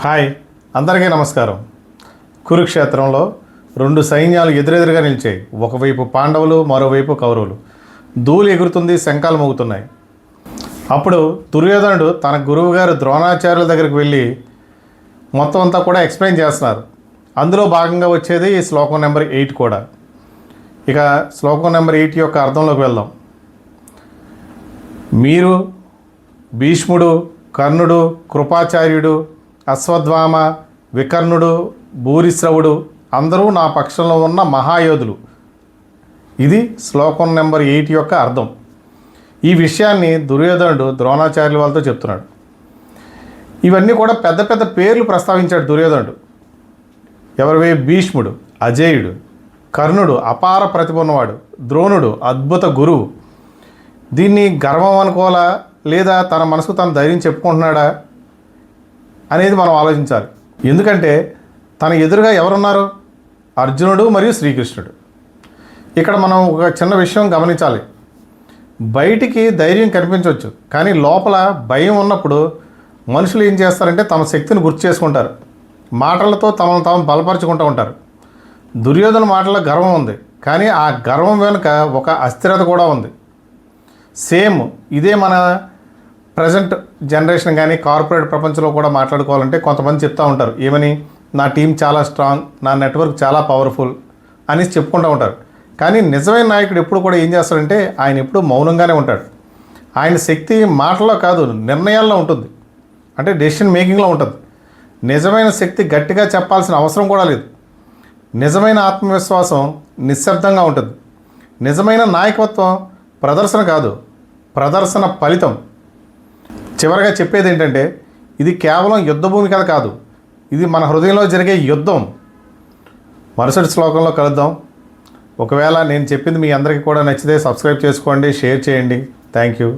Hi, అందరికీ నమస్కారం. కురుక్షేత్రంలో రెండు సైన్యాలు ఎదురెదురుగా నిలిచాయి. ఒకవైపు పాండవులు, మరోవైపు కౌరవులు. ధూళి ఎగురుతుంది, శంఖాలు మోగుతున్నాయి. అప్పుడు దుర్యోధనుడు తన గురువుగారు ద్రోణాచార్యుల దగ్గరికి వెళ్ళి మొత్తం అంతా కూడా ఎక్స్ప్లెయిన్ చేస్తున్నారు. అందులో భాగంగా వచ్చేది ఈ శ్లోకం నెంబర్ 8 కూడా. ఇక శ్లోకం నెంబర్ 8 యొక్క అర్థంలోకి వెళ్దాం. మీరు, భీష్ముడు, కర్ణుడు, కృపాచార్యుడు, అశ్వత్థామ, వికర్ణుడు, భూరిశ్రవుడు అందరూ నా పక్షంలో ఉన్న మహాయోధులు. ఇది శ్లోకం నెంబర్ 8 యొక్క అర్థం. ఈ విషయాన్ని దుర్యోధనుడు ద్రోణాచార్యుల వాళ్ళతో చెప్తున్నాడు. ఇవన్నీ కూడా పెద్ద పెద్ద పేర్లు ప్రస్తావించాడు దుర్యోధనుడు. ఎవరివే? భీష్ముడు అజేయుడు, కర్ణుడు అపార ప్రతిభ ఉన్నవాడు, ద్రోణుడు అద్భుత గురువు. దీన్ని గర్వం అనుకోవాలా లేదా తన మనసుకు తను ధైర్యం చెప్పుకుంటున్నాడా అనేది మనం ఆలోచించాలి. ఎందుకంటే తన ఎదురుగా ఎవరున్నారు? అర్జునుడు మరియు శ్రీకృష్ణుడు. ఇక్కడ మనం ఒక చిన్న విషయం గమనించాలి. బయటికి ధైర్యం కనిపించవచ్చు, కానీ లోపల భయం ఉన్నప్పుడు మనుషులు ఏం చేస్తారంటే తమ శక్తిని గుర్తు చేసుకుంటారు. మాటలతో తమను తాము బలపరుచుకుంటూ ఉంటారు. దుర్యోధన మాటల్లో గర్వం ఉంది, కానీ ఆ గర్వం వెనుక ఒక అస్థిరత కూడా ఉంది. సేమ్ ఇదే మన ప్రజెంట్ జనరేషన్ కానీ కార్పొరేట్ ప్రపంచంలో కూడా మాట్లాడుకోవాలంటే కొంతమంది చెప్తూ ఉంటారు, ఏమని, నా టీం చాలా స్ట్రాంగ్, నా నెట్వర్క్ చాలా పవర్ఫుల్ అని చెప్పుకుంటూ ఉంటారు. కానీ నిజమైన నాయకుడు ఎప్పుడు కూడా ఏం చేస్తాడంటే ఆయన ఎప్పుడు మౌనంగానే ఉంటాడు. ఆయన శక్తి మాటల్లో కాదు, నిర్ణయాల్లో ఉంటుంది. అంటే డెసిషన్ మేకింగ్లో ఉంటుంది. నిజమైన శక్తి గట్టిగా చెప్పాల్సిన అవసరం కూడా లేదు. నిజమైన ఆత్మవిశ్వాసం నిశ్శబ్దంగా ఉంటుంది. నిజమైన నాయకత్వం ప్రదర్శన కాదు, ప్రదర్శన ఫలితం. చివరిగా చెప్పేది ఏంటంటే ఇది కేవలం యుద్ధభూమి కథ కాదు, ఇది మన హృదయంలో జరిగే యుద్ధం. మరుసటి శ్లోకంలో కలుద్దాం. ఒకవేళ నేను చెప్పింది మీ అందరికీ కూడా నచ్చితే సబ్స్క్రైబ్ చేసుకోండి, షేర్ చేయండి. Thank you.